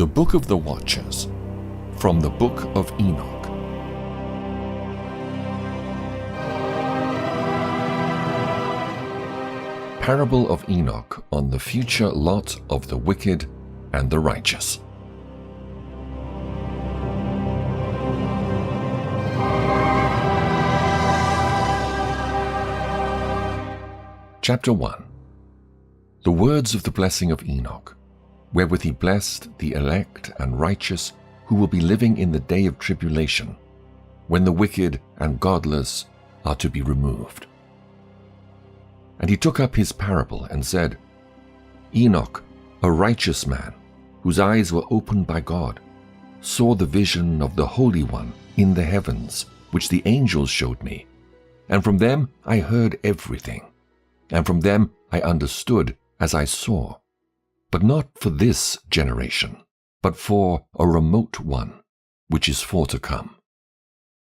The Book of the Watchers, from the Book of Enoch. Parable of Enoch on the future lot of the wicked and the righteous. Chapter 1. The words of the blessing of Enoch, wherewith he blessed the elect and righteous who will be living in the day of tribulation, when the wicked and godless are to be removed. And he took up his parable and said, Enoch, a righteous man, whose eyes were opened by God, saw the vision of the Holy One in the heavens, which the angels showed me. And from them I heard everything, and from them I understood as I saw, but not for this generation, but for a remote one, which is for to come.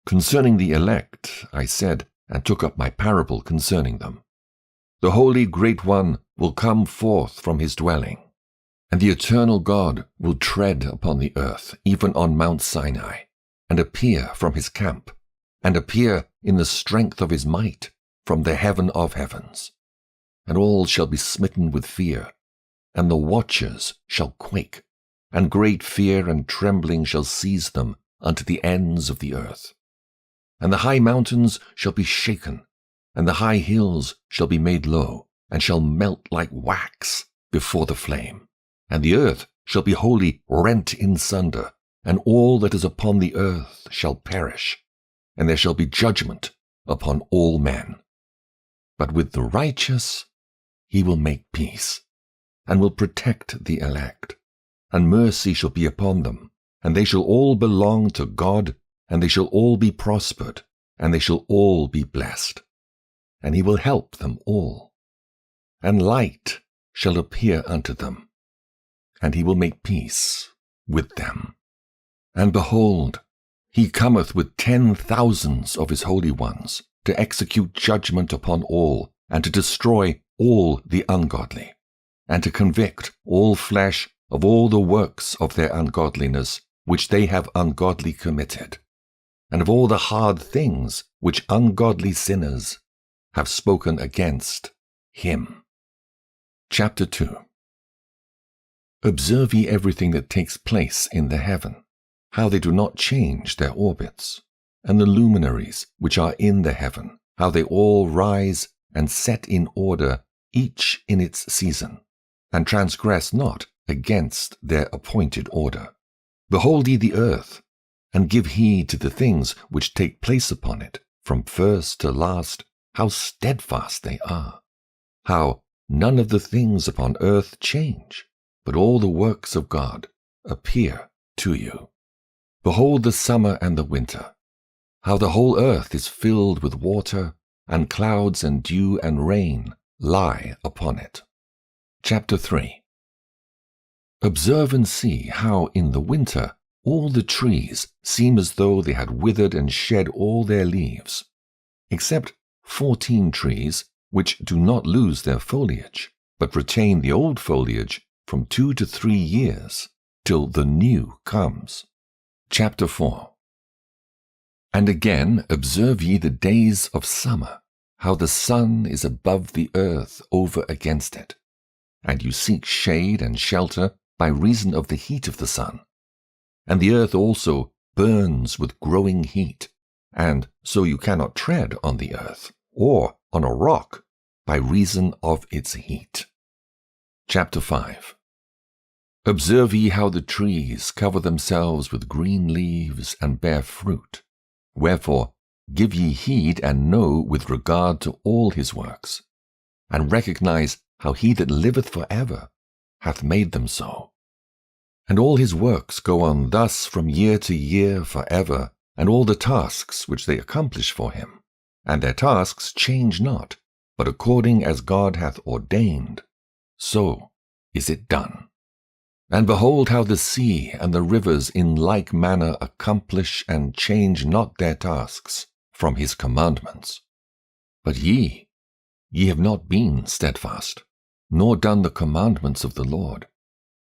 Concerning the elect, I said, and took up my parable concerning them. The Holy Great One will come forth from his dwelling, and the eternal God will tread upon the earth, even on Mount Sinai, and appear from his camp, and appear in the strength of his might from the heaven of heavens. And all shall be smitten with fear, and the watchers shall quake, and great fear and trembling shall seize them unto the ends of the earth. And the high mountains shall be shaken, and the high hills shall be made low, and shall melt like wax before the flame. And the earth shall be wholly rent in sunder, and all that is upon the earth shall perish, and there shall be judgment upon all men. But with the righteous he will make peace, and will protect the elect, and mercy shall be upon them, and they shall all belong to God, and they shall all be prospered, and they shall all be blessed. And he will help them all. And light shall appear unto them, and he will make peace with them. And behold, he cometh with 10,000s of his holy ones, to execute judgment upon all, and to destroy all the ungodly, and to convict all flesh of all the works of their ungodliness which they have ungodly committed, and of all the hard things which ungodly sinners have spoken against him. Chapter 2. Observe ye everything that takes place in the heaven, how they do not change their orbits, and the luminaries which are in the heaven, how they all rise and set in order, each in its season, and transgress not against their appointed order. Behold ye the earth, and give heed to the things which take place upon it, from first to last, how steadfast they are, how none of the things upon earth change, but all the works of God appear to you. Behold the summer and the winter, how the whole earth is filled with water, and clouds and dew and rain lie upon it. Chapter 3. Observe and see how in the winter all the trees seem as though they had withered and shed all their leaves, except 14 trees which do not lose their foliage, but retain the old foliage from 2 to 3 years, till the new comes. Chapter 4. And again observe ye the days of summer, how the sun is above the earth over against it, and you seek shade and shelter by reason of the heat of the sun. And the earth also burns with growing heat, and so you cannot tread on the earth, or on a rock, by reason of its heat. Chapter 5. Observe ye how the trees cover themselves with green leaves and bear fruit. Wherefore give ye heed and know with regard to all his works, and recognize how he that liveth for ever hath made them so. And all his works go on thus from year to year for ever, and all the tasks which they accomplish for him, and their tasks change not, but according as God hath ordained, so is it done. And behold how the sea and the rivers in like manner accomplish and change not their tasks from his commandments. But ye have not been steadfast, nor done the commandments of the Lord.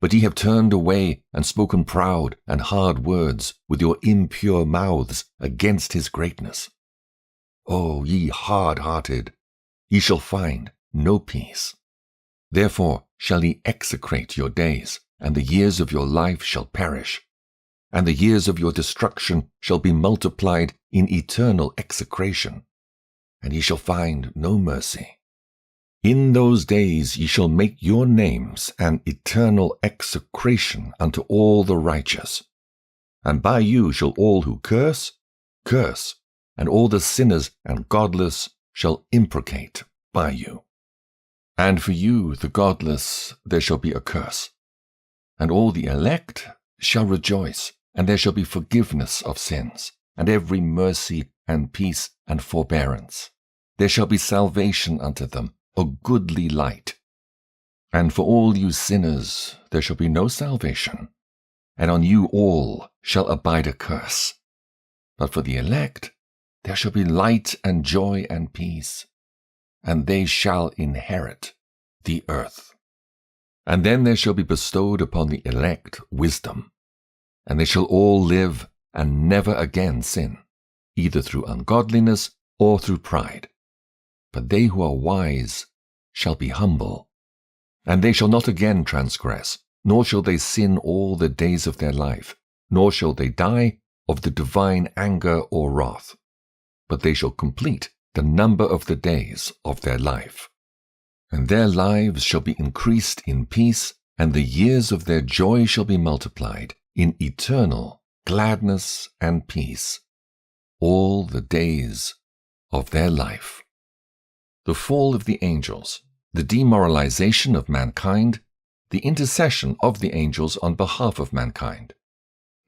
But ye have turned away and spoken proud and hard words with your impure mouths against his greatness. O ye hard-hearted, ye shall find no peace. Therefore shall ye execrate your days, and the years of your life shall perish, and the years of your destruction shall be multiplied in eternal execration, and ye shall find no mercy. In those days ye shall make your names an eternal execration unto all the righteous. And by you shall all who curse, curse, and all the sinners and godless shall imprecate by you. And for you, the godless, there shall be a curse. And all the elect shall rejoice, and there shall be forgiveness of sins, and every mercy and peace and forbearance. There shall be salvation unto them, a goodly light. And for all you sinners there shall be no salvation, and on you all shall abide a curse. But for the elect there shall be light and joy and peace, and they shall inherit the earth. And then there shall be bestowed upon the elect wisdom, and they shall all live and never again sin, either through ungodliness or through pride. But they who are wise shall be humble, and they shall not again transgress, nor shall they sin all the days of their life, nor shall they die of the divine anger or wrath, but they shall complete the number of the days of their life. And their lives shall be increased in peace, and the years of their joy shall be multiplied in eternal gladness and peace, all the days of their life. The fall of the angels, the demoralization of mankind, the intercession of the angels on behalf of mankind,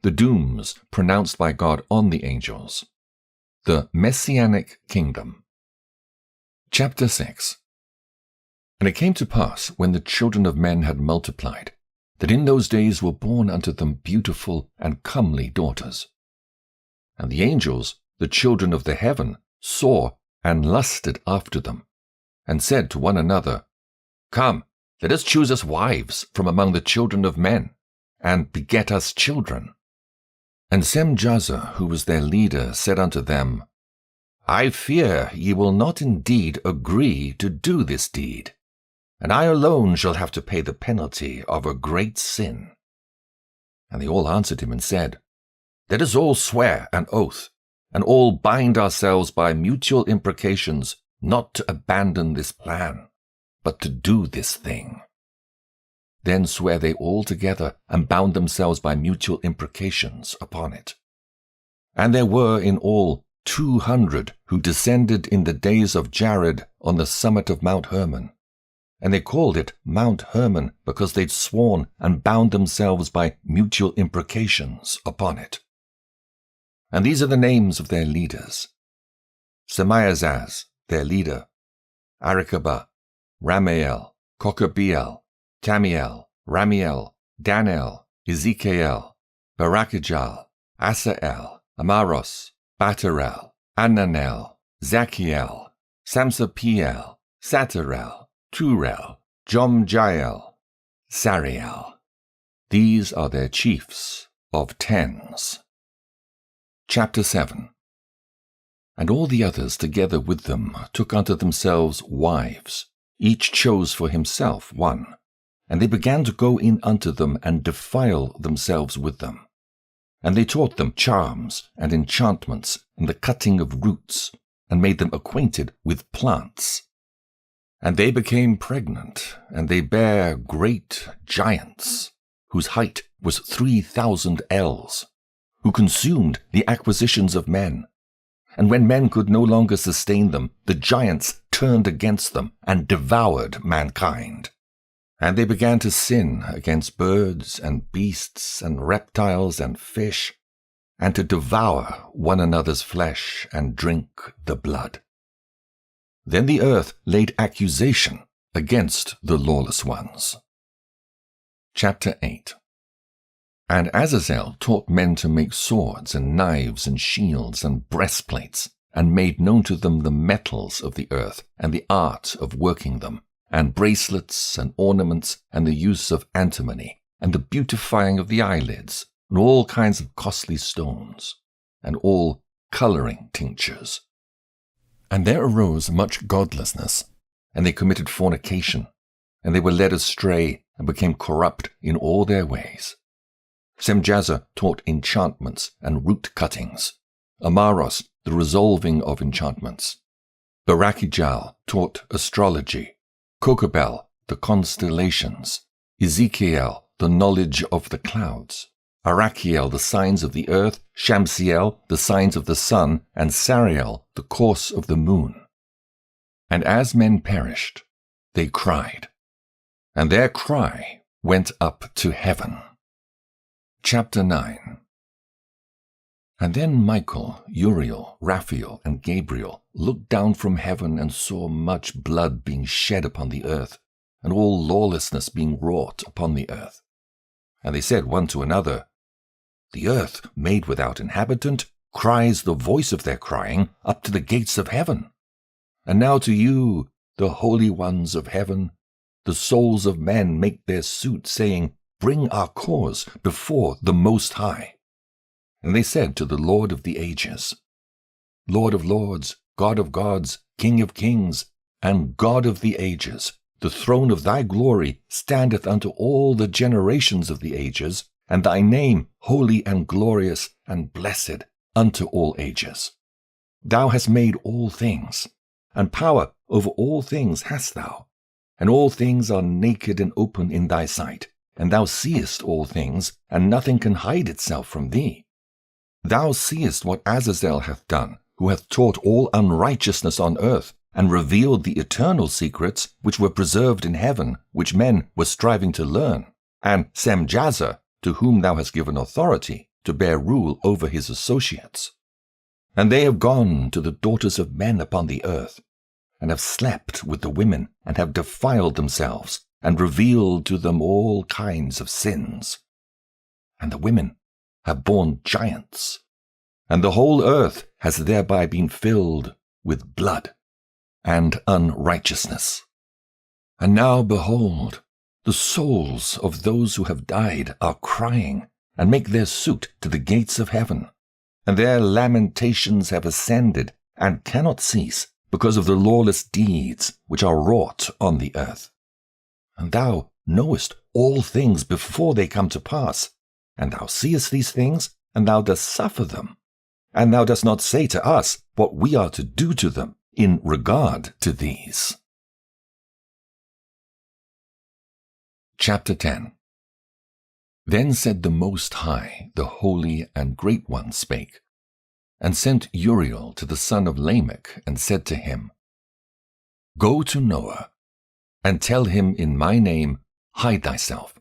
the dooms pronounced by God on the angels, the Messianic kingdom. Chapter 6. And it came to pass, when the children of men had multiplied, that in those days were born unto them beautiful and comely daughters. And the angels, the children of the heaven, saw and lusted after them, and said to one another, Come, let us choose us wives from among the children of men, and beget us children. And Semjaza, who was their leader, said unto them, I fear ye will not indeed agree to do this deed, and I alone shall have to pay the penalty of a great sin. And they all answered him and said, Let us all swear an oath, and all bind ourselves by mutual imprecations, not to abandon this plan, but to do this thing. Then sware they all together, and bound themselves by mutual imprecations upon it. And there were in all 200 who descended in the days of Jared on the summit of Mount Hermon. And they called it Mount Hermon because they'd sworn and bound themselves by mutual imprecations upon it. And these are the names of their leaders: Semiazaz, their leader, Arikabah, Ramael, Kokabeel, Tamiel, Ramiel, Danel, Ezekiel, Barakijal, Asael, Amaros, Batarel, Ananel, Zachiel, Samsapiel, Satarel, Turel, Jomjael, Sariel. These are their chiefs of tens. Chapter 7. And all the others together with them took unto themselves wives, each chose for himself one, and they began to go in unto them and defile themselves with them. And they taught them charms and enchantments and the cutting of roots, and made them acquainted with plants. And they became pregnant, and they bare great giants, whose height was 3,000 ells, who consumed the acquisitions of men. And when men could no longer sustain them, the giants turned against them and devoured mankind. And they began to sin against birds and beasts and reptiles and fish, and to devour one another's flesh and drink the blood. Then the earth laid accusation against the lawless ones. Chapter 8. And Azazel taught men to make swords and knives and shields and breastplates, and made known to them the metals of the earth and the art of working them, and bracelets and ornaments and the use of antimony, and the beautifying of the eyelids, and all kinds of costly stones, and all coloring tinctures. And there arose much godlessness, and they committed fornication, and they were led astray, and became corrupt in all their ways. Semjazer taught enchantments and root cuttings, Amaros the resolving of enchantments. Barakijal taught astrology, Kokabel the constellations, Ezekiel the knowledge of the clouds, Arachiel the signs of the earth, Shamsiel the signs of the sun, and Sariel the course of the moon. And as men perished, they cried, and their cry went up to heaven. Chapter 9. And then Michael, Uriel, Raphael, and Gabriel looked down from heaven and saw much blood being shed upon the earth, and all lawlessness being wrought upon the earth. And they said one to another, The earth, made without inhabitant, cries the voice of their crying up to the gates of heaven. And now to you, the holy ones of heaven, the souls of men make their suit, saying, Bring our cause before the Most High. And they said to the Lord of the ages, Lord of lords, God of gods, King of kings, and God of the ages, the throne of thy glory standeth unto all the generations of the ages, and thy name holy and glorious and blessed unto all ages. Thou hast made all things, and power over all things hast thou, and all things are naked and open in thy sight, and thou seest all things, and nothing can hide itself from thee. Thou seest what Azazel hath done, who hath taught all unrighteousness on earth, and revealed the eternal secrets which were preserved in heaven, which men were striving to learn, and Semjazer, to whom thou hast given authority to bear rule over his associates. And they have gone to the daughters of men upon the earth, and have slept with the women, and have defiled themselves, and revealed to them all kinds of sins. And the women have borne giants, and the whole earth has thereby been filled with blood and unrighteousness. And now, behold, the souls of those who have died are crying, and make their suit to the gates of heaven, and their lamentations have ascended, and cannot cease, because of the lawless deeds which are wrought on the earth. And thou knowest all things before they come to pass, and thou seest these things, and thou dost suffer them, and thou dost not say to us what we are to do to them in regard to these. Chapter 10. Then said the Most High, the Holy and Great One spake, and sent Uriel to the son of Lamech, and said to him, Go to Noah, and tell him in my name, Hide thyself,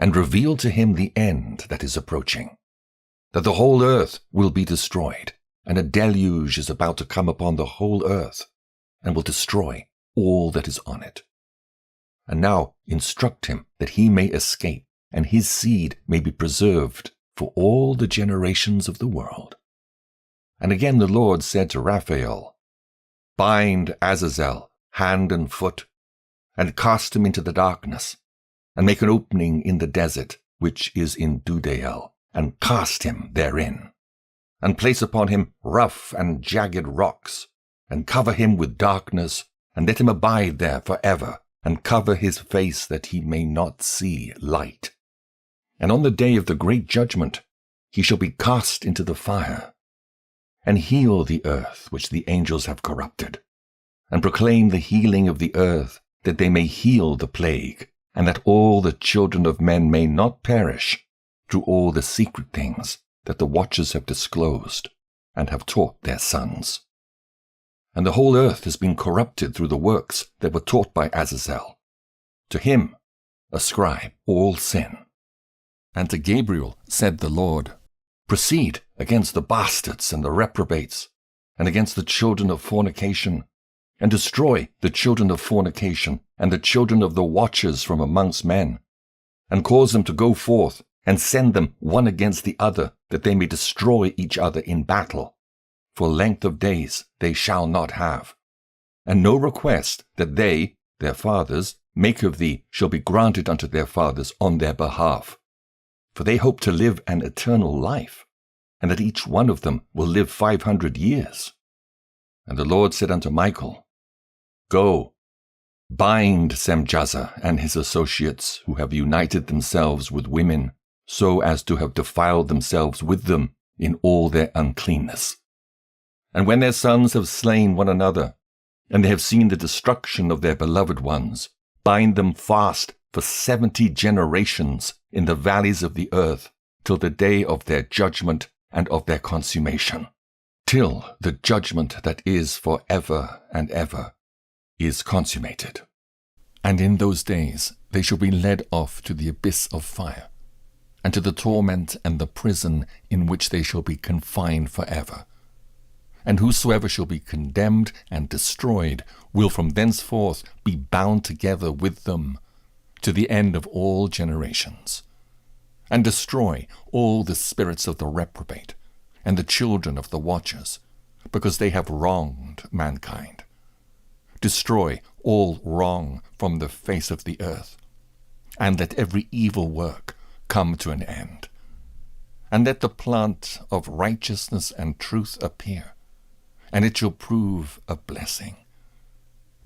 and reveal to him the end that is approaching, that the whole earth will be destroyed, and a deluge is about to come upon the whole earth, and will destroy all that is on it. And now instruct him that he may escape, and his seed may be preserved for all the generations of the world. And again the Lord said to Raphael, Bind Azazel hand and foot, and cast him into the darkness, and make an opening in the desert, which is in Dudael, and cast him therein, and place upon him rough and jagged rocks, and cover him with darkness, and let him abide there forever, and cover his face that he may not see light. And on the day of the great judgment he shall be cast into the fire, and heal the earth which the angels have corrupted, and proclaim the healing of the earth, that they may heal the plague, and that all the children of men may not perish, through all the secret things that the watchers have disclosed, and have taught their sons. And the whole earth has been corrupted through the works that were taught by Azazel. To him ascribe all sin. And to Gabriel said the Lord, Proceed against the bastards and the reprobates, and against the children of fornication, and destroy the children of fornication, and the children of the watchers from amongst men, and cause them to go forth, and send them one against the other, that they may destroy each other in battle. For length of days they shall not have, and no request that they, their fathers, make of thee shall be granted unto their fathers on their behalf. For they hope to live an eternal life, and that each one of them will live 500 years. And the Lord said unto Michael, Go, bind Semjaza and his associates, who have united themselves with women, so as to have defiled themselves with them in all their uncleanness. And when their sons have slain one another, and they have seen the destruction of their beloved ones, bind them fast for 70 generations in the valleys of the earth, till the day of their judgment and of their consummation, till the judgment that is for ever and ever is consummated. And in those days they shall be led off to the abyss of fire, and to the torment and the prison in which they shall be confined forever. And whosoever shall be condemned and destroyed will from thenceforth be bound together with them to the end of all generations, and destroy all the spirits of the reprobate and the children of the watchers, because they have wronged mankind. Destroy all wrong from the face of the earth, and let every evil work come to an end. And let the plant of righteousness and truth appear, and it shall prove a blessing.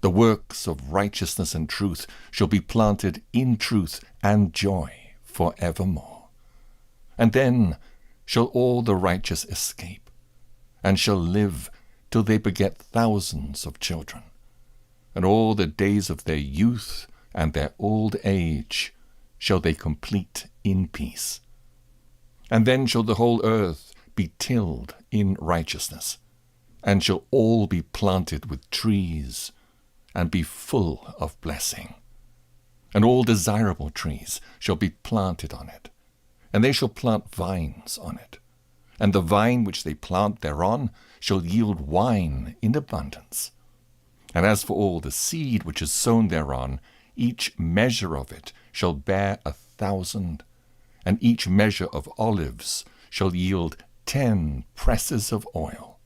The works of righteousness and truth shall be planted in truth and joy for evermore. And then shall all the righteous escape, and shall live till they beget thousands of children. And all the days of their youth and their old age shall they complete in peace. And then shall the whole earth be tilled in righteousness, and shall all be planted with trees, and be full of blessing. And all desirable trees shall be planted on it, and they shall plant vines on it. And the vine which they plant thereon shall yield wine in abundance. And as for all the seed which is sown thereon, each measure of it shall bear 1,000, and each measure of olives shall yield 10 presses of oil.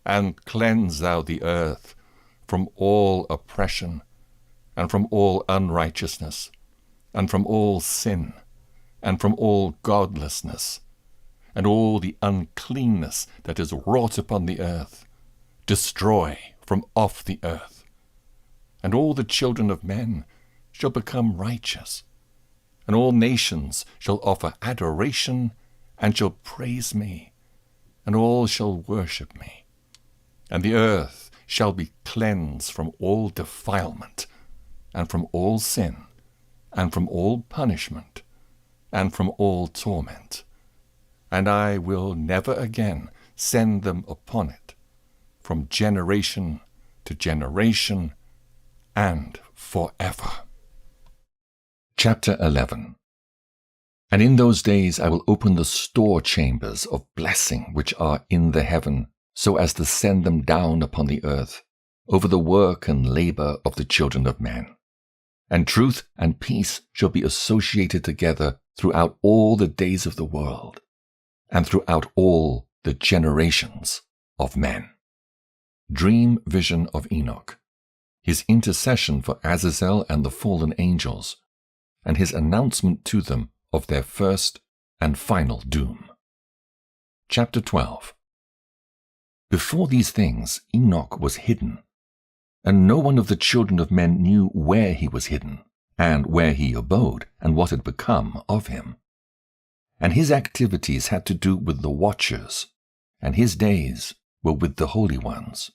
And cleanse thou the earth from all oppression, and from all unrighteousness, and from all sin, and from all godlessness, and all the uncleanness that is wrought upon the earth, destroy from off the earth. And all the children of men shall become righteous, and all nations shall offer adoration, and shall praise me, and all shall worship me. And the earth shall be cleansed from all defilement, and from all sin, and from all punishment, and from all torment. And I will never again send them upon it, from generation to generation, and forever. Chapter 11. And in those days I will open the store chambers of blessing which are in the heaven, so as to send them down upon the earth, over the work and labor of the children of men. And truth and peace shall be associated together throughout all the days of the world, and throughout all the generations of men. Dream vision of Enoch, his intercession for Azazel and the fallen angels, and his announcement to them of their first and final doom. Chapter 12. Before these things Enoch was hidden, and no one of the children of men knew where he was hidden, and where he abode, and what had become of him. And his activities had to do with the watchers, and his days were with the holy ones.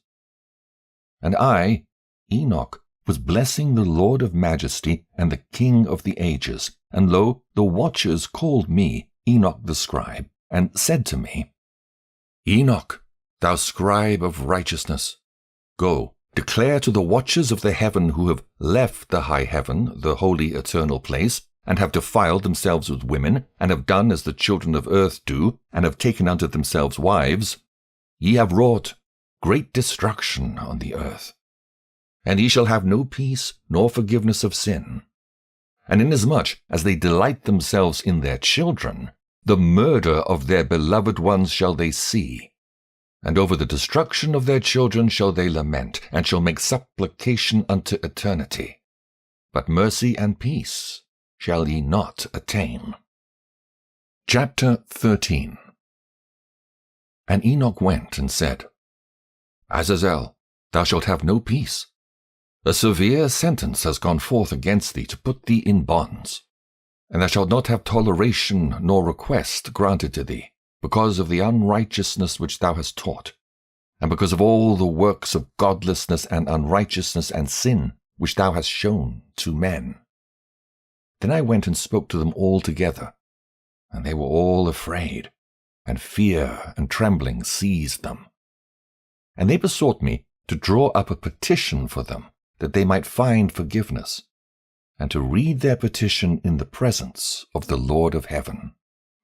And I, Enoch, was blessing the Lord of majesty and the King of the ages, and lo, the watchers called me, Enoch the scribe, and said to me, Enoch, thou scribe of righteousness, go, declare to the watchers of the heaven who have left the high heaven, the holy eternal place, and have defiled themselves with women, and have done as the children of earth do, and have taken unto themselves wives, ye have wrought great destruction on the earth. And ye shall have no peace nor forgiveness of sin. And inasmuch as they delight themselves in their children, the murder of their beloved ones shall they see. And over the destruction of their children shall they lament, and shall make supplication unto eternity. but mercy and peace shall ye not attain. Chapter 13. And Enoch went and said, Azazel, thou shalt have no peace. A severe sentence has gone forth against thee to put thee in bonds, and thou shalt not have toleration nor request granted to thee, because of the unrighteousness which thou hast taught, and because of all the works of godlessness and unrighteousness and sin which thou hast shown to men. Then I went and spoke to them all together, and they were all afraid, and fear and trembling seized them. And they besought me to draw up a petition for them, that they might find forgiveness, and to read their petition in the presence of the Lord of heaven.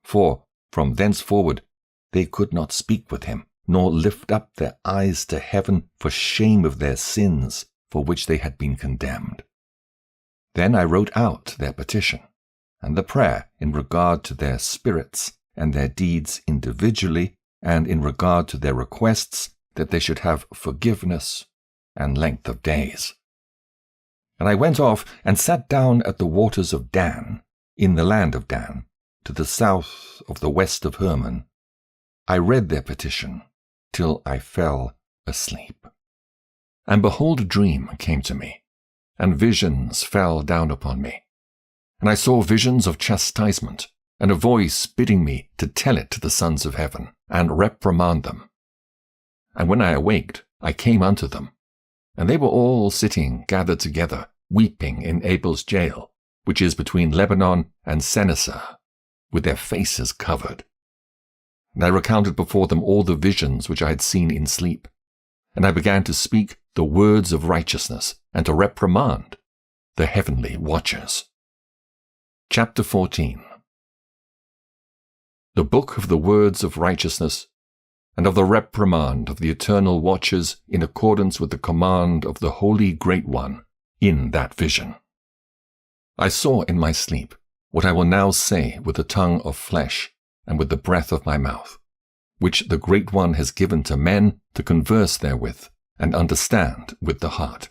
For from thenceforward they could not speak with him, nor lift up their eyes to heaven for shame of their sins for which they had been condemned. Then I wrote out their petition, and the prayer in regard to their spirits and their deeds individually, and in regard to their requests that they should have forgiveness and length of days. And I went off and sat down at the waters of Dan, in the land of Dan, to the south of the west of Hermon. I read their petition till I fell asleep. And behold, a dream came to me, and visions fell down upon me. And I saw visions of chastisement, and a voice bidding me to tell it to the sons of heaven, and reprimand them. And when I awaked, I came unto them, and they were all sitting gathered together, weeping in Abel's jail, which is between Lebanon and Senneser, with their faces covered. And I recounted before them all the visions which I had seen in sleep, and I began to speak the words of righteousness, and to reprimand the heavenly watchers. Chapter 14. The book of the words of righteousness, and of the reprimand of the eternal watchers in accordance with the command of the Holy Great One in that vision. I saw in my sleep what I will now say with the tongue of flesh and with the breath of my mouth, which the Great One has given to men to converse therewith and understand with the heart.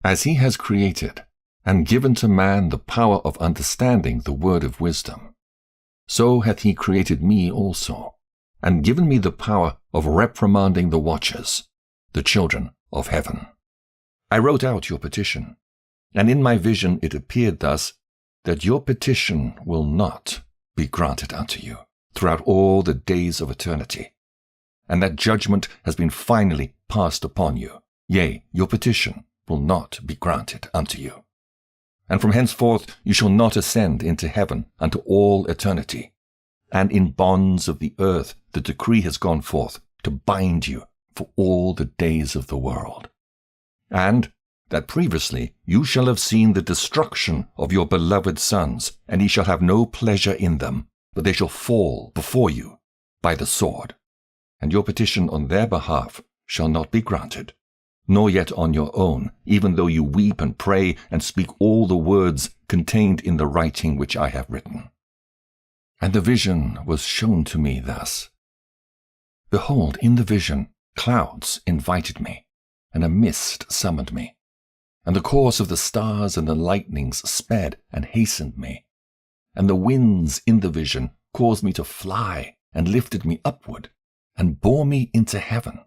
As he has created and given to man the power of understanding the word of wisdom, so hath he created me also, and given me the power of reprimanding the watchers, the children of heaven. I wrote out your petition, and in my vision it appeared thus, that your petition will not be granted unto you throughout all the days of eternity, and that judgment has been finally passed upon you. Yea, your petition will not be granted unto you. And from henceforth you shall not ascend into heaven unto all eternity. And in bonds of the earth the decree has gone forth to bind you for all the days of the world. And that previously you shall have seen the destruction of your beloved sons, and ye shall have no pleasure in them, but they shall fall before you by the sword. And your petition on their behalf shall not be granted, nor yet on your own, even though you weep and pray and speak all the words contained in the writing which I have written. And the vision was shown to me thus. Behold, in the vision, clouds invited me, and a mist summoned me. And the course of the stars and the lightnings sped and hastened me. And the winds in the vision caused me to fly, and lifted me upward, and bore me into heaven.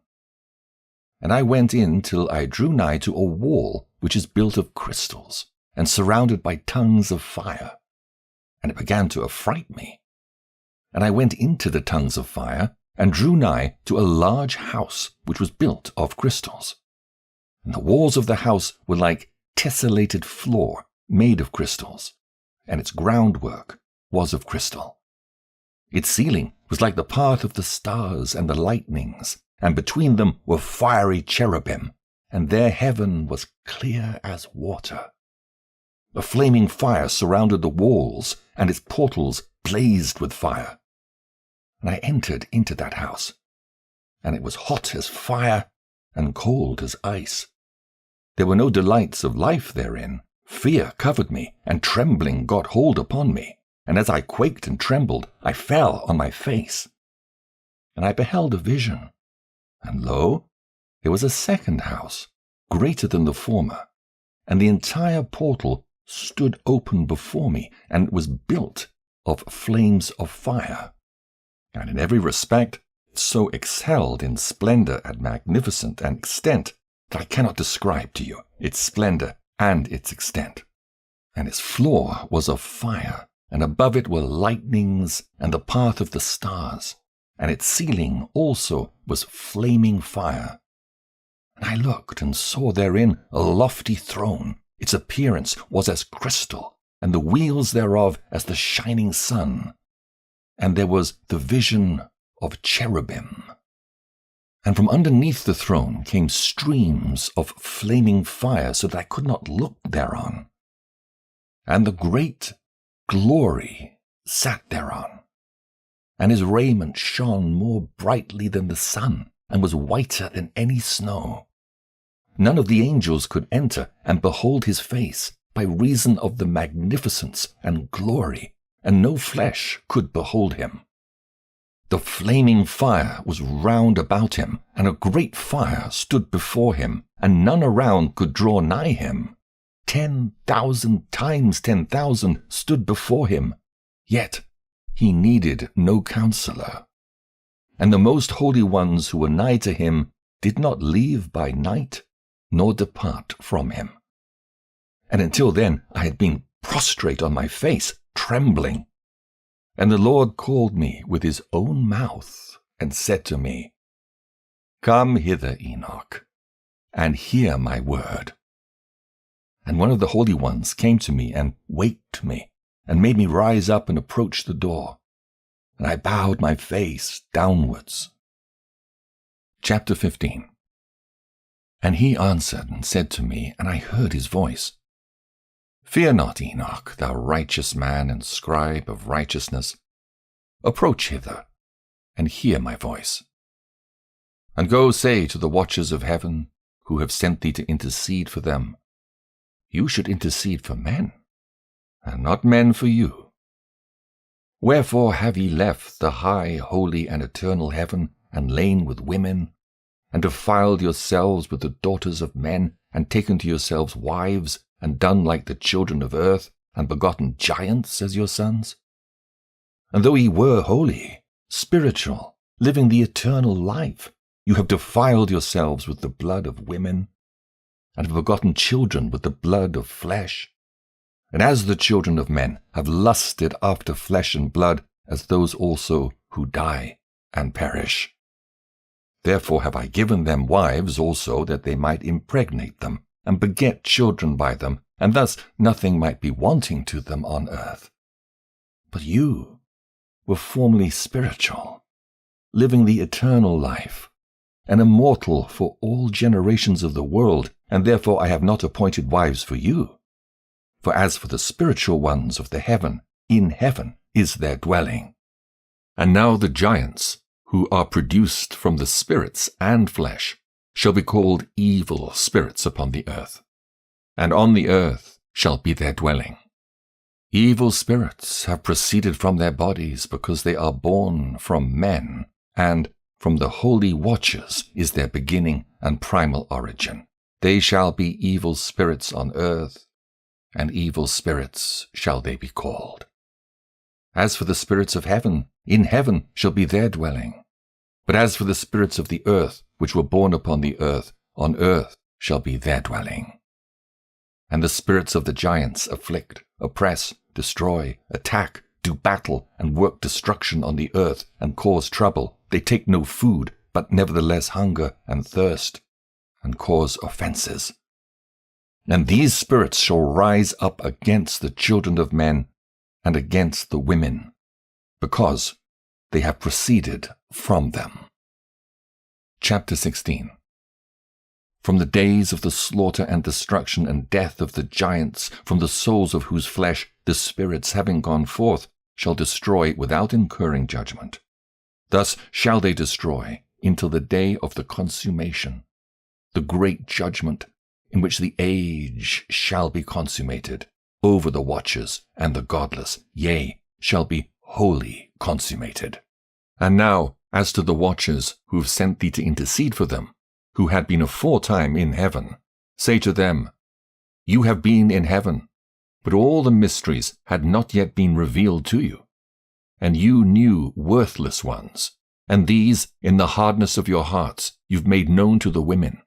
And I went in till I drew nigh to a wall which is built of crystals, and surrounded by tongues of fire. And it began to affright me. And I went into the tongues of fire, and drew nigh to a large house which was built of crystals. And the walls of the house were like tessellated floor made of crystals, and its groundwork was of crystal. Its ceiling was like the path of the stars and the lightnings, and between them were fiery cherubim, and their heaven was clear as water. A flaming fire surrounded the walls, and its portals blazed with fire. And I entered into that house, and it was hot as fire and cold as ice. There were no delights of life therein. Fear covered me, and trembling got hold upon me. And as I quaked and trembled, I fell on my face. And I beheld a vision, and lo, there was a second house, greater than the former, and the entire portal stood open before me, and was built of flames of fire, and in every respect so excelled in splendor and magnificence and extent that I cannot describe to you its splendor and its extent. And its floor was of fire, and above it were lightnings and the path of the stars, and its ceiling also was flaming fire. And I looked and saw therein a lofty throne. Its appearance was as crystal, and the wheels thereof as the shining sun. And there was the vision of cherubim. And from underneath the throne came streams of flaming fire, so that I could not look thereon. And the great glory sat thereon, and his raiment shone more brightly than the sun, and was whiter than any snow. None of the angels could enter and behold his face, by reason of the magnificence and glory, and no flesh could behold him. The flaming fire was round about him, and a great fire stood before him, and none around could draw nigh him. 10,000 times 10,000 stood before him, yet he needed no counselor. And the most holy ones who were nigh to him did not leave by night, nor depart from him. And until then I had been prostrate on my face, trembling. And the Lord called me with his own mouth, and said to me, Come hither, Enoch, and hear my word. And one of the holy ones came to me, and waked me, and made me rise up and approach the door. And I bowed my face downwards. Chapter 15. And he answered and said to me, and I heard his voice, Fear not, Enoch, thou righteous man and scribe of righteousness. Approach hither, and hear my voice. And go say to the watchers of heaven, who have sent thee to intercede for them, You should intercede for men, and not men for you. Wherefore have ye left the high, holy, and eternal heaven, and lain with women, and defiled yourselves with the daughters of men, and taken to yourselves wives, and done like the children of earth, and begotten giants as your sons? And though ye were holy, spiritual, living the eternal life, you have defiled yourselves with the blood of women, and have begotten children with the blood of flesh. And as the children of men have lusted after flesh and blood, as those also who die and perish. Therefore have I given them wives also, that they might impregnate them, and beget children by them, and thus nothing might be wanting to them on earth. But you were formerly spiritual, living the eternal life, and immortal for all generations of the world, and therefore I have not appointed wives for you. For as for the spiritual ones of the heaven, in heaven is their dwelling. And now the giants, who are produced from the spirits and flesh, shall be called evil spirits upon the earth, and on the earth shall be their dwelling. Evil spirits have proceeded from their bodies, because they are born from men, and from the holy watchers is their beginning and primal origin. They shall be evil spirits on earth, and evil spirits shall they be called. As for the spirits of heaven, in heaven shall be their dwelling. But as for the spirits of the earth, which were born upon the earth, on earth shall be their dwelling. And the spirits of the giants afflict, oppress, destroy, attack, do battle, and work destruction on the earth, and cause trouble. They take no food, but nevertheless hunger and thirst, and cause offenses. And these spirits shall rise up against the children of men, and against the women, because they have proceeded from them. Chapter 16. From the days of the slaughter and destruction and death of the giants, from the souls of whose flesh the spirits, having gone forth, shall destroy without incurring judgment. Thus shall they destroy until the day of the consummation, the great judgment, in which the age shall be consummated over the watchers and the godless, yea, shall be wholly consummated. And now, as to the watchers who have sent thee to intercede for them, who had been aforetime in heaven, say to them, You have been in heaven, but all the mysteries had not yet been revealed to you. And you knew worthless ones, and these, in the hardness of your hearts, you've made known to the women.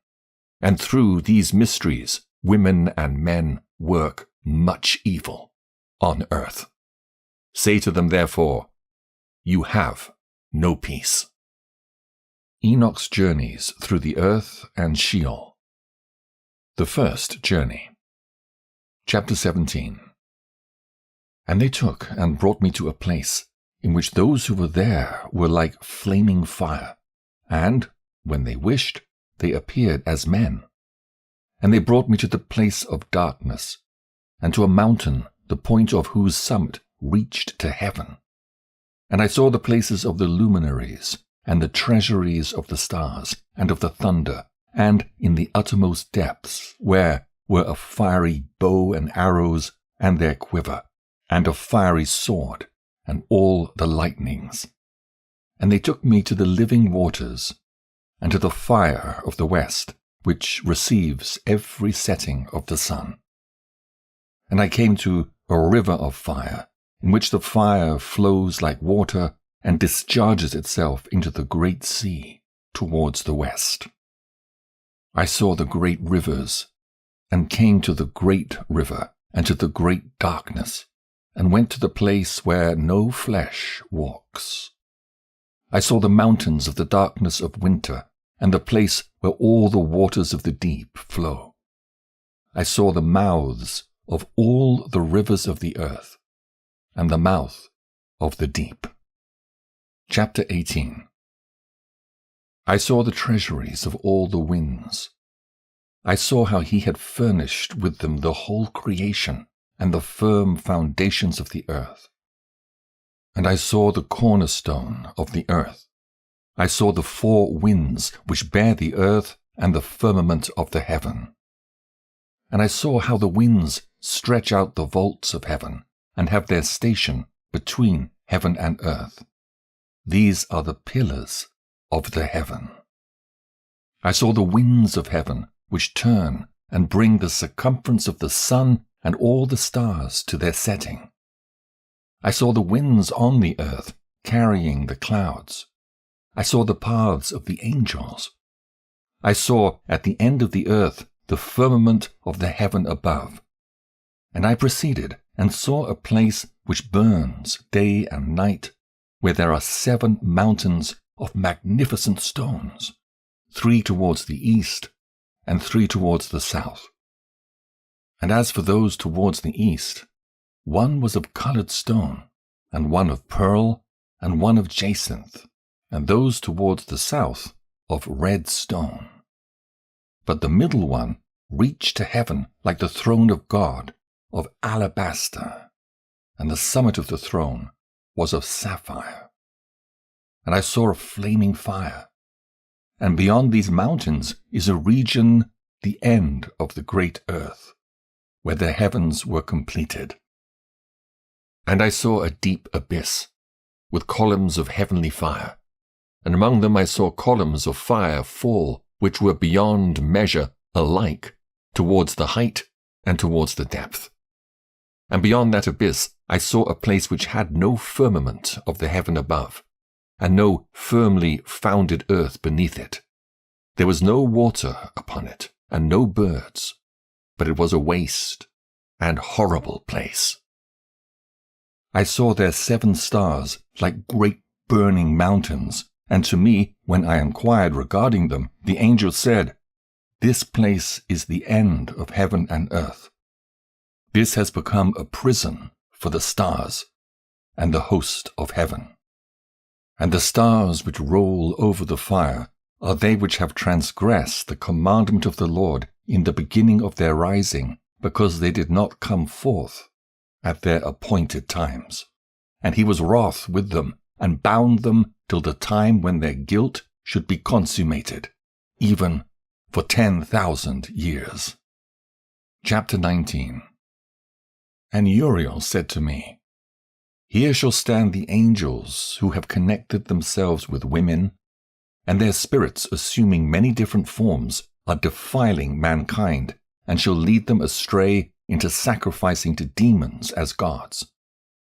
And through these mysteries, women and men work much evil on earth. Say to them, therefore, you have no peace. Enoch's journeys through the earth and Sheol. The first journey. Chapter 17. And they took and brought me to a place in which those who were there were like flaming fire, and, when they wished, they appeared as men. And they brought me to the place of darkness, and to a mountain, the point of whose summit reached to heaven. And I saw the places of the luminaries, and the treasuries of the stars, and of the thunder, and in the uttermost depths, where were a fiery bow and arrows, and their quiver, and a fiery sword, and all the lightnings. And they took me to the living waters, and to the fire of the west, which receives every setting of the sun. And I came to a river of fire, in which the fire flows like water, and discharges itself into the great sea towards the west. I saw the great rivers, and came to the great river, and to the great darkness, and went to the place where no flesh walks. I saw the mountains of the darkness of winter, and the place where all the waters of the deep flow. I saw the mouths of all the rivers of the earth, and the mouth of the deep. Chapter 18. I saw the treasuries of all the winds. I saw how he had furnished with them the whole creation, and the firm foundations of the earth. And I saw the cornerstone of the earth. I saw the four winds which bear the earth, and the firmament of the heaven. And I saw how the winds stretch out the vaults of heaven, and have their station between heaven and earth. These are the pillars of the heaven. I saw the winds of heaven, which turn and bring the circumference of the sun and all the stars to their setting. I saw the winds on the earth carrying the clouds. I saw the paths of the angels. I saw at the end of the earth the firmament of the heaven above. And I proceeded and saw a place which burns day and night, where there are 7 mountains of magnificent stones, 3 towards the east, and 3 towards the south. And as for those towards the east, one was of colored stone, and one of pearl, and one of jacinth, and those towards the south of red stone. But the middle one reached to heaven like the throne of God, of alabaster, and the summit of the throne was of sapphire. And I saw a flaming fire, and beyond these mountains is a region, the end of the great earth, where the heavens were completed. And I saw a deep abyss, with columns of heavenly fire, and among them I saw columns of fire fall, which were beyond measure alike, towards the height and towards the depth. And beyond that abyss I saw a place which had no firmament of the heaven above, and no firmly founded earth beneath it. There was no water upon it, and no birds, but it was a waste and horrible place. I saw there 7 stars like great burning mountains, and to me, when I inquired regarding them, the angel said, "This place is the end of heaven and earth. This has become a prison for the stars and the host of heaven. And the stars which roll over the fire are they which have transgressed the commandment of the Lord in the beginning of their rising, because they did not come forth at their appointed times. And he was wroth with them, and bound them till the time when their guilt should be consummated, even for 10,000 years. Chapter 19. And Uriel said to me, Here shall stand the angels who have connected themselves with women, and their spirits, assuming many different forms, are defiling mankind, and shall lead them astray into sacrificing to demons as gods.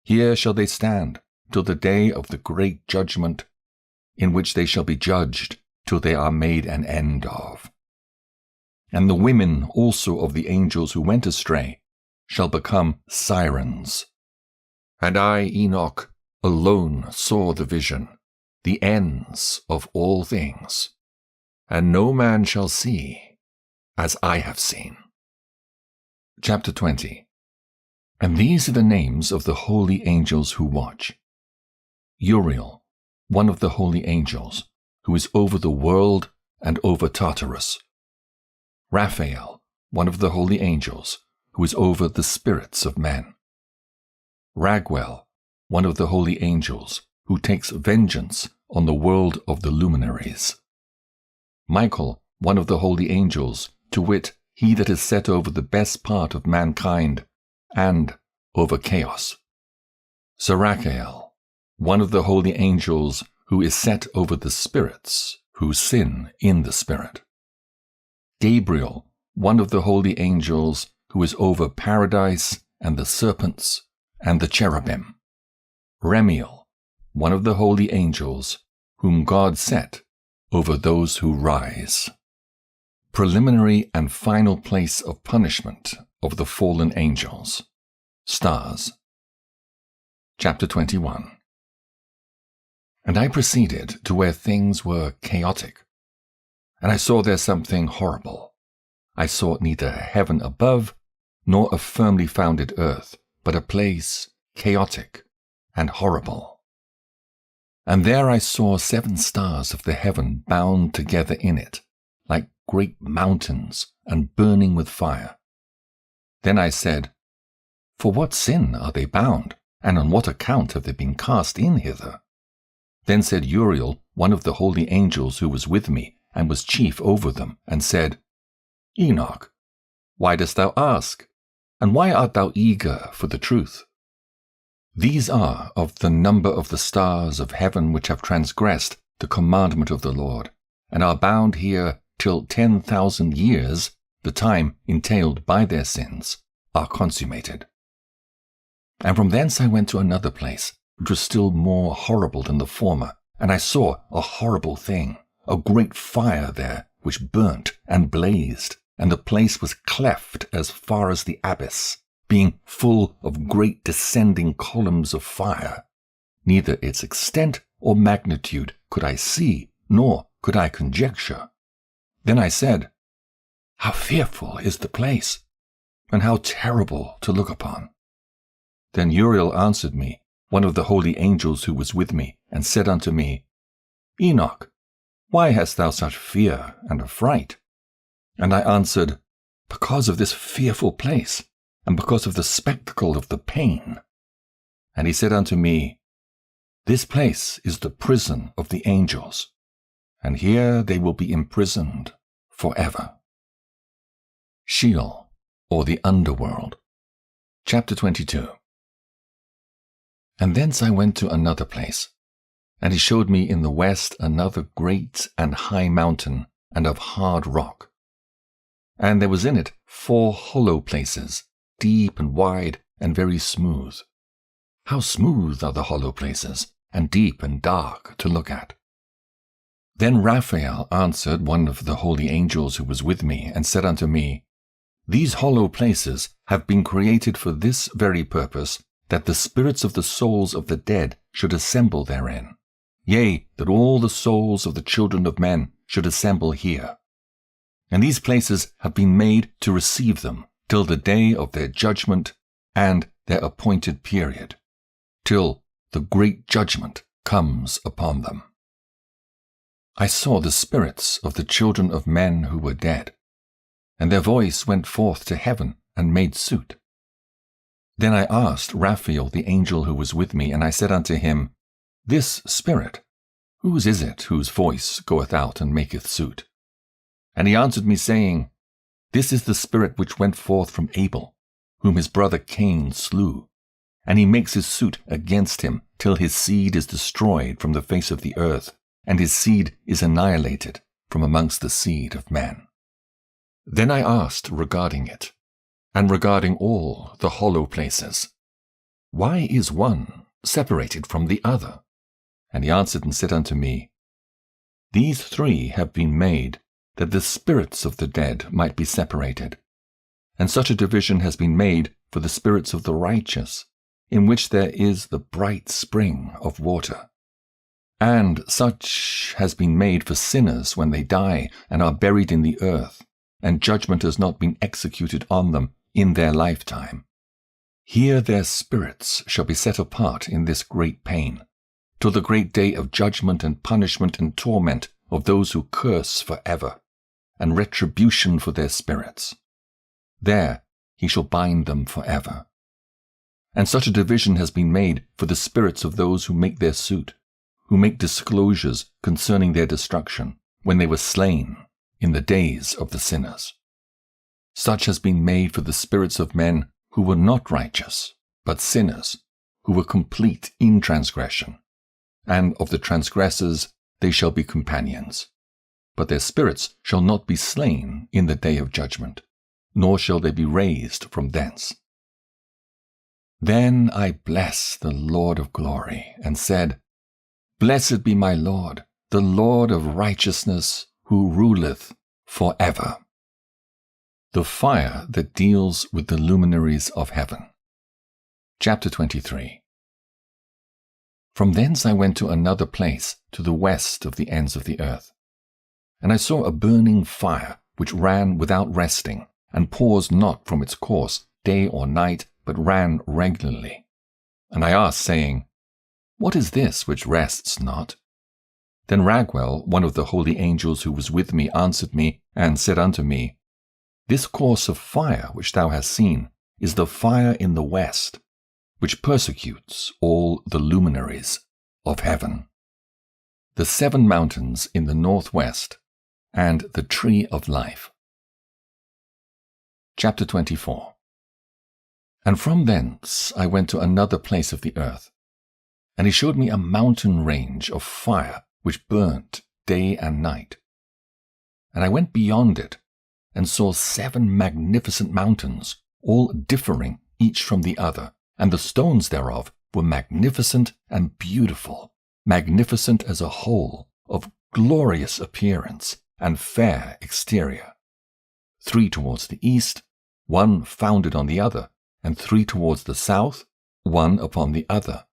Here shall they stand till the day of the great judgment, in which they shall be judged till they are made an end of. And the women also of the angels who went astray shall become sirens. And I, Enoch, alone saw the vision, the ends of all things, and no man shall see as I have seen. Chapter 20. And these are the names of the holy angels who watch. Uriel, one of the holy angels, who is over the world and over Tartarus. Raphael, one of the holy angels, who is over the spirits of men. Raguel, one of the holy angels, who takes vengeance on the world of the luminaries. Michael, one of the holy angels, to wit, he that is set over the best part of mankind, and over chaos. Sarachael, one of the holy angels, who is set over the spirits, who sin in the spirit. Gabriel, one of the holy angels, who is over paradise and the serpents and the cherubim. Remiel, one of the holy angels, whom God set over those who rise. Preliminary and final place of punishment of the fallen angels. Stars. Chapter 21. And I proceeded to where things were chaotic, and I saw there something horrible. I saw neither heaven above, nor a firmly founded earth, but a place chaotic and horrible. And there I saw 7 stars of the heaven bound together in it, like great mountains and burning with fire. Then I said, For what sin are they bound, and on what account have they been cast in hither? Then said Uriel, one of the holy angels who was with me, and was chief over them, and said, Enoch, why dost thou ask? And why art thou eager for the truth? These are of the number of the stars of heaven which have transgressed the commandment of the Lord, and are bound here till 10,000 years, the time entailed by their sins, are consummated. And from thence I went to another place, which was still more horrible than the former, and I saw a horrible thing, a great fire there, which burnt and blazed, and the place was cleft as far as the abyss, being full of great descending columns of fire. Neither its extent or magnitude could I see, nor could I conjecture. Then I said, How fearful is the place, and how terrible to look upon! Then Uriel answered me, one of the holy angels who was with me, and said unto me, Enoch, why hast thou such fear and affright? And I answered, Because of this fearful place, and because of the spectacle of the pain. And he said unto me, This place is the prison of the angels, and here they will be imprisoned forever. Sheol, or the underworld. Chapter 22. And thence I went to another place, and he showed me in the west another great and high mountain, and of hard rock. And there was in it 4 hollow places, deep and wide and very smooth. How smooth are the hollow places, and deep and dark to look at! Then Raphael answered one of the holy angels who was with me, and said unto me, These hollow places have been created for this very purpose, that the spirits of the souls of the dead should assemble therein. Yea, that all the souls of the children of men should assemble here. And these places have been made to receive them till the day of their judgment and their appointed period, till the great judgment comes upon them. I saw the spirits of the children of men who were dead, and their voice went forth to heaven and made suit. Then I asked Raphael the angel who was with me, and I said unto him, This spirit, whose is it whose voice goeth out and maketh suit? And he answered me, saying, This is the spirit which went forth from Abel, whom his brother Cain slew, and he makes his suit against him till his seed is destroyed from the face of the earth, and his seed is annihilated from amongst the seed of men. Then I asked regarding it, and regarding all the hollow places, Why is one separated from the other? And he answered and said unto me, These three have been made, that the spirits of the dead might be separated. And such a division has been made for the spirits of the righteous, in which there is the bright spring of water. And such has been made for sinners when they die and are buried in the earth, and judgment has not been executed on them in their lifetime. Here their spirits shall be set apart in this great pain, till the great day of judgment and punishment and torment of those who curse forever, and retribution for their spirits. There he shall bind them forever. And such a division has been made for the spirits of those who make their suit, who make disclosures concerning their destruction, when they were slain in the days of the sinners. Such has been made for the spirits of men who were not righteous, but sinners, who were complete in transgression. And of the transgressors they shall be companions. But their spirits shall not be slain in the day of judgment, nor shall they be raised from thence. Then I blessed the Lord of glory, and said, Blessed be my Lord, the Lord of righteousness, who ruleth forever. The fire that deals with the luminaries of heaven. Chapter 23. From thence I went to another place, to the west of the ends of the earth. And I saw a burning fire, which ran without resting, and paused not from its course, day or night, but ran regularly. And I asked, saying, What is this which rests not? Then Raguel, one of the holy angels who was with me, answered me, and said unto me, This course of fire which thou hast seen is the fire in the west, which persecutes all the luminaries of heaven. The 7 mountains in the northwest, and the tree of life. Chapter 24. And from thence I went to another place of the earth, and he showed me a mountain range of fire which burnt day and night. And I went beyond it, and saw 7 magnificent mountains, all differing each from the other, and the stones thereof were magnificent and beautiful, magnificent as a whole, of glorious appearance and fair exterior. 3 towards the east, 1 founded on the other, and 3 towards the south, 1 upon the other,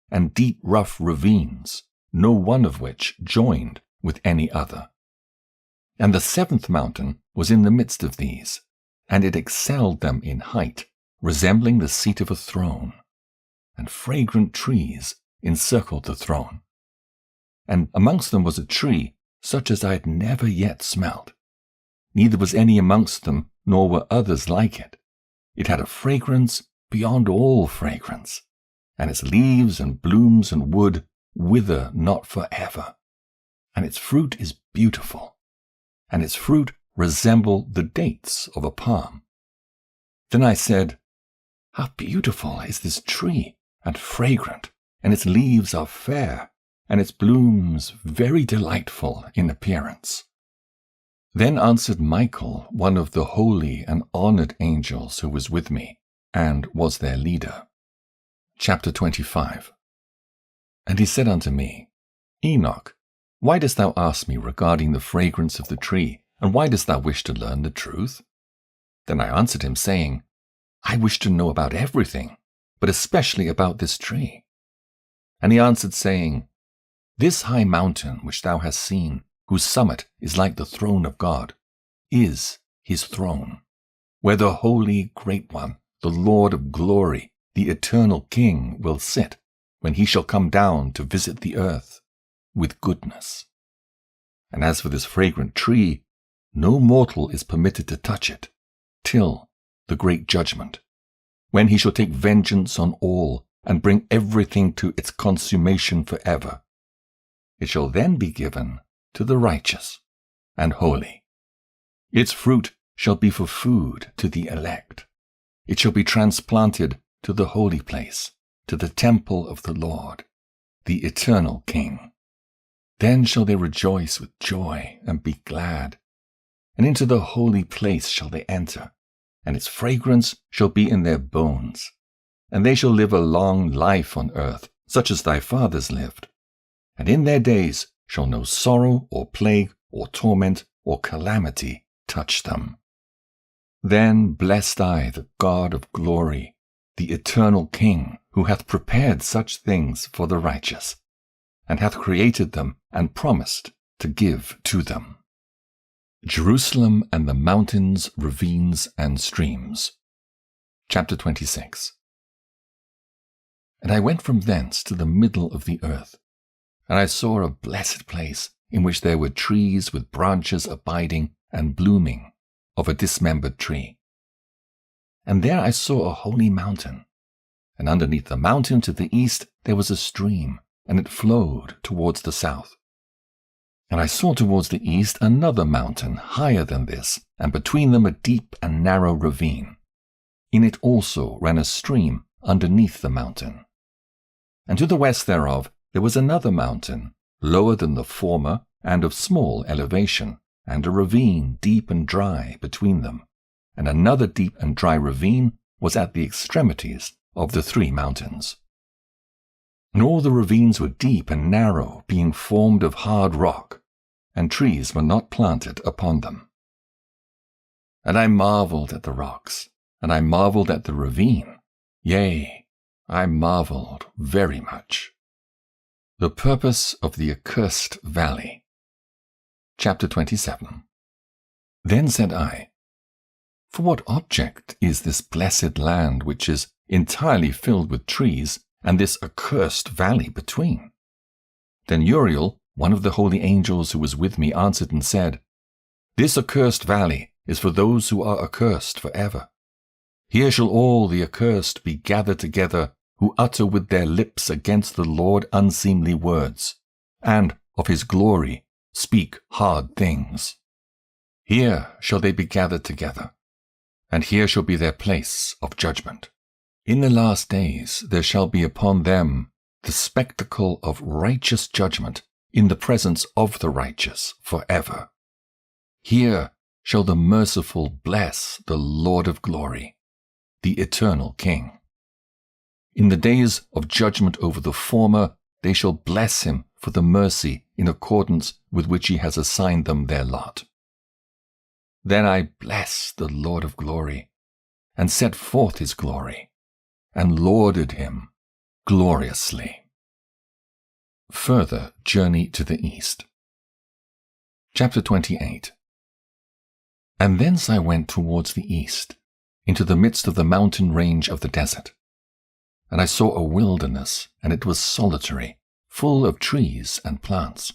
and deep rough ravines, no one of which joined with any other. And the 7th mountain was in the midst of these, and it excelled them in height, resembling the seat of a throne, and fragrant trees encircled the throne. And amongst them was a tree such as I had never yet smelt. Neither was any amongst them, nor were others like it. It had a fragrance beyond all fragrance, and its leaves and blooms and wood wither not forever. And its fruit is beautiful, and its fruit resembled the dates of a palm. Then I said, How beautiful is this tree, and fragrant, and its leaves are fair, and its blooms very delightful in appearance. Then answered Michael, one of the holy and honored angels who was with me, and was their leader. Chapter 25. And he said unto me, Enoch, why dost thou ask me regarding the fragrance of the tree, and why dost thou wish to learn the truth? Then I answered him, saying, I wish to know about everything, but especially about this tree. And he answered, saying, This high mountain which thou hast seen, whose summit is like the throne of God, is his throne, where the holy great one, the Lord of glory, the eternal King, will sit, when he shall come down to visit the earth with goodness. And as for this fragrant tree, no mortal is permitted to touch it, till the great judgment, when he shall take vengeance on all, and bring everything to its consummation forever. It shall then be given to the righteous and holy. Its fruit shall be for food to the elect. It shall be transplanted to the holy place, to the temple of the Lord, the eternal King. Then shall they rejoice with joy and be glad, and into the holy place shall they enter, and its fragrance shall be in their bones. And they shall live a long life on earth, such as thy fathers lived. And in their days shall no sorrow or plague or torment or calamity touch them. Then blessed I the God of glory, the eternal King, who hath prepared such things for the righteous, and hath created them and promised to give to them. Jerusalem and the mountains, ravines, and streams. Chapter 26. And I went from thence to the middle of the earth, and I saw a blessed place, in which there were trees with branches abiding and blooming, of a dismembered tree. And there I saw a holy mountain, and underneath the mountain to the east there was a stream, and it flowed towards the south. And I saw towards the east another mountain higher than this, and between them a deep and narrow ravine. In it also ran a stream underneath the mountain. And to the west thereof there was another mountain, lower than the former, and of small elevation, and a ravine deep and dry between them. And another deep and dry ravine was at the extremities of the 3 mountains. And all the ravines were deep and narrow, being formed of hard rock, and trees were not planted upon them. And I marveled at the rocks, and I marveled at the ravine, yea, I marveled very much. The purpose of the accursed valley. Chapter 27. Then said I, For what object is this blessed land which is entirely filled with trees, and this accursed valley between? Then Uriel, one of the holy angels who was with me, answered and said, This accursed valley is for those who are accursed forever. Here shall all the accursed be gathered together, who utter with their lips against the Lord unseemly words, and of his glory speak hard things. Here shall they be gathered together, and here shall be their place of judgment. In the last days there shall be upon them the spectacle of righteous judgment in the presence of the righteous forever. Here shall the merciful bless the Lord of glory, the eternal King. In the days of judgment over the former, they shall bless him for the mercy in accordance with which he has assigned them their lot. Then I blessed the Lord of glory, and set forth his glory, and lauded him gloriously. Further journey to the east. Chapter 28. And thence I went towards the east, into the midst of the mountain range of the desert. And I saw a wilderness, and it was solitary, full of trees and plants.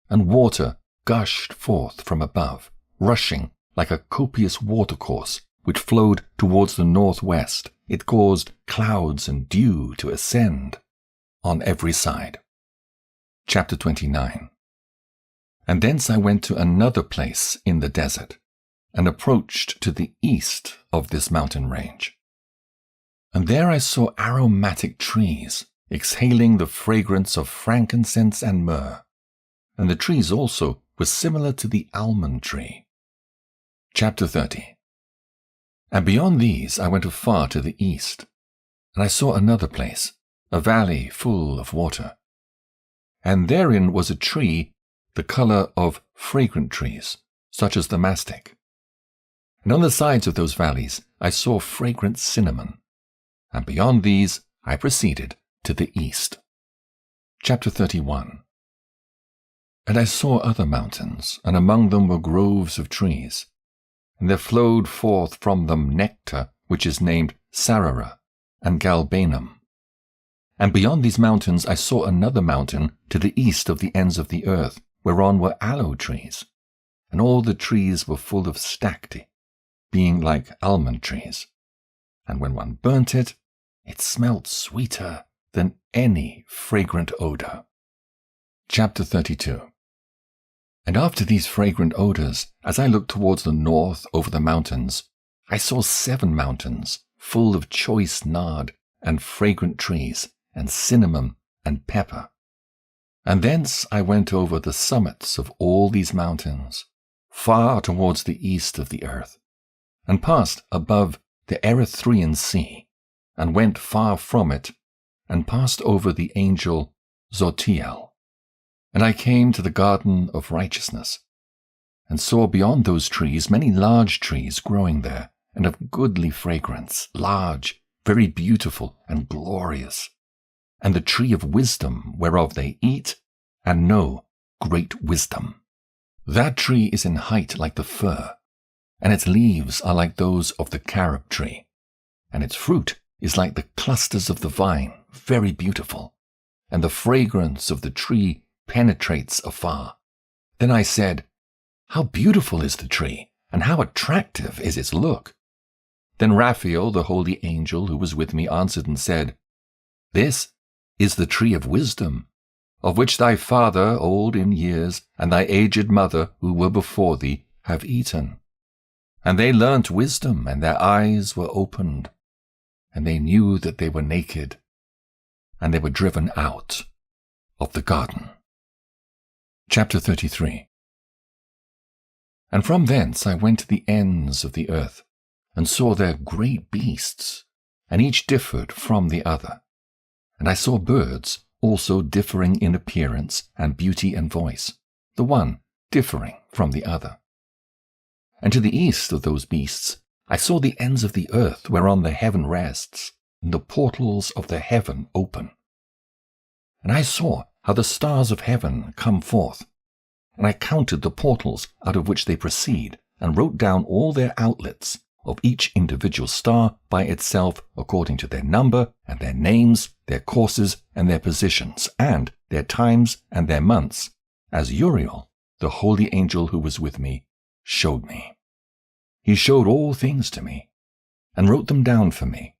And water gushed forth from above, rushing like a copious watercourse, which flowed towards the northwest. It caused clouds and dew to ascend on every side. Chapter 29. And thence I went to another place in the desert, and approached to the east of this mountain range. And there I saw aromatic trees, exhaling the fragrance of frankincense and myrrh, and the trees also were similar to the almond tree. Chapter 30. And beyond these I went afar to the east, and I saw another place, a valley full of water. And therein was a tree, the color of fragrant trees, such as the mastic. And on the sides of those valleys I saw fragrant cinnamon. And beyond these I proceeded to the east. Chapter 31. And I saw other mountains, and among them were groves of trees. And there flowed forth from them nectar, which is named sarara and galbanum. And beyond these mountains I saw another mountain to the east of the ends of the earth, whereon were aloe trees. And all the trees were full of stacte, being like almond trees. And when one burnt it, it smelt sweeter than any fragrant odor. Chapter 32. And after these fragrant odors, as I looked towards the north over the mountains, I saw 7 mountains full of choice nard and fragrant trees, and cinnamon and pepper. And thence I went over the summits of all these mountains, far towards the east of the earth, and passed above the Erythraean Sea, and went far from it, and passed over the angel Zotiel. And I came to the garden of righteousness, and saw beyond those trees many large trees growing there, and of goodly fragrance, large, very beautiful, and glorious, and the tree of wisdom, whereof they eat, and know great wisdom. That tree is in height like the fir, and its leaves are like those of the carob tree, and its fruit is like the clusters of the vine, very beautiful, and the fragrance of the tree penetrates afar. Then I said, How beautiful is the tree, and how attractive is its look! Then Raphael, the holy angel who was with me, answered and said, This is the tree of wisdom, of which thy father, old in years, and thy aged mother, who were before thee, have eaten. And they learnt wisdom, and their eyes were opened, and they knew that they were naked, and they were driven out of the garden. Chapter 33. And from thence I went to the ends of the earth, and saw there great beasts, and each differed from the other. And I saw birds also differing in appearance and beauty and voice, the one differing from the other. And to the east of those beasts I saw the ends of the earth whereon the heaven rests, and the portals of the heaven open. And I saw how the stars of heaven come forth, and I counted the portals out of which they proceed, and wrote down all their outlets of each individual star by itself according to their number and their names, their courses and their positions, and their times and their months, as Uriel, the holy angel who was with me, showed me. He showed all things to me, and wrote them down for me.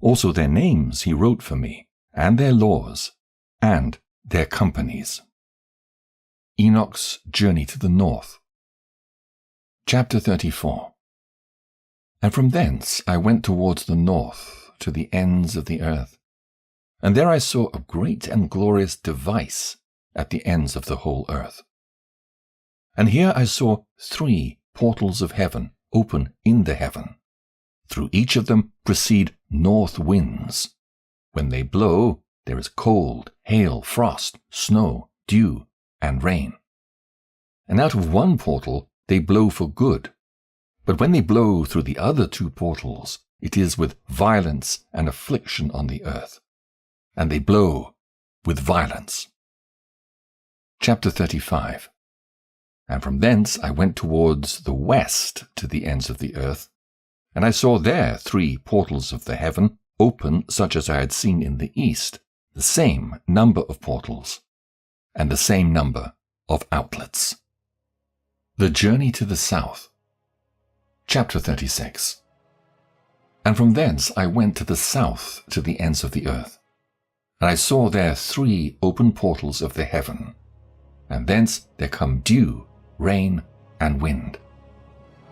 Also their names he wrote for me, and their laws, and their companies. Enoch's Journey to the North. Chapter 34. And from thence I went towards the north, to the ends of the earth. And there I saw a great and glorious device at the ends of the whole earth. And here I saw 3 portals of heaven open in the heaven. Through each of them proceed north winds. When they blow, there is cold, hail, frost, snow, dew, and rain. And out of one portal they blow for good. But when they blow through the other 2 portals, it is with violence and affliction on the earth. And they blow with violence. Chapter 35. And from thence I went towards the west to the ends of the earth, and I saw there 3 portals of the heaven, open such as I had seen in the east, the same number of portals, and the same number of outlets. The Journey to the South. Chapter 36. And from thence I went to the south to the ends of the earth, and I saw there 3 open portals of the heaven, and thence there come dew, rain, and wind.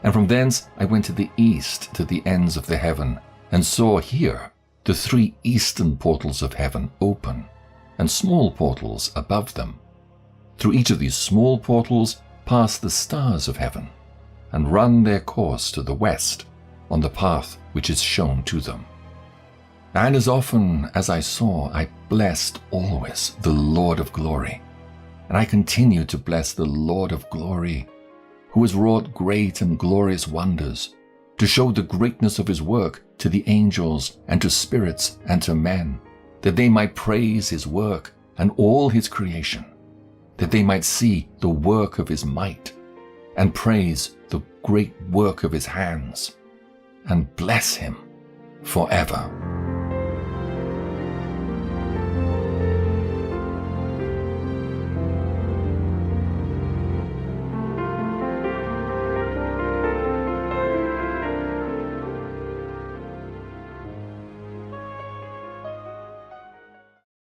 And from thence I went to the east to the ends of the heaven, and saw here the 3 eastern portals of heaven open, and small portals above them. Through each of these small portals pass the stars of heaven, and run their course to the west on the path which is shown to them. And as often as I saw, I blessed always the Lord of glory. And I continue to bless the Lord of glory, who has wrought great and glorious wonders, to show the greatness of his work to the angels and to spirits and to men, that they might praise his work and all his creation, that they might see the work of his might, and praise the great work of his hands, and bless him forever.